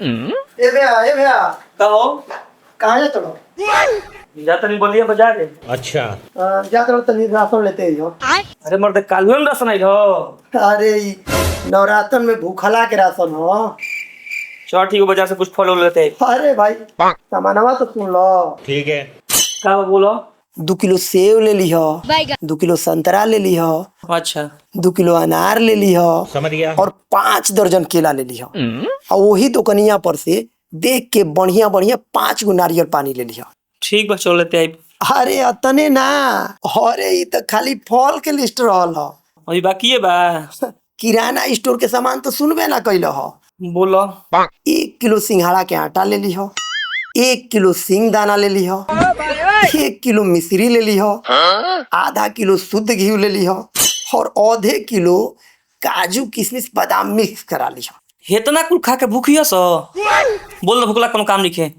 ए भैया कहो कहाँ जाते हो? जाता नहीं बोलिए बाजार रे। अच्छा जाते हो तनी राशन लेते ही हो। अरे मर्द कालुए में राशन आइल हो। अरे ई नवरात्रन में भूखला के राशन हो। चल ठीक है बाजार से कुछ फल उल लेते हैं। अरे भाई सामानवा तो सुन लो। ठीक है। का बोलो। 2 किलो सेव ले ली हो, 2 किलो संतरा ले ली हो, अच्छा 2 किलो अनार ले ली हो समझ गया। और 5 दर्जन केला ले ली हो। और वही दुकनिया पर से देख के बढ़िया बढ़िया 5 गो नारियल पानी ले ली हो। ठीक बा चल लेते हैं। अरे अतने ना, अरे ई तो खाली फल के लिस्ट रहल हो। अभी बाकी है बा। किराना स्टोर के सामान तो सुनबे ना कैल हो। बोलो 1 किलो सिंघाड़ा के आटा ले ली हो, 1 किलो सिंग दाना ले ली हो, 1 किलो मिश्री ले ली हो, आधा किलो शुद्ध घी ले ली हो और आधे किलो काजू किशमिश बादाम मिक्स करा ली हो। इतना कुल खा के भूखिया सो। बोल दो भूखला कोनो काम नहीं खे।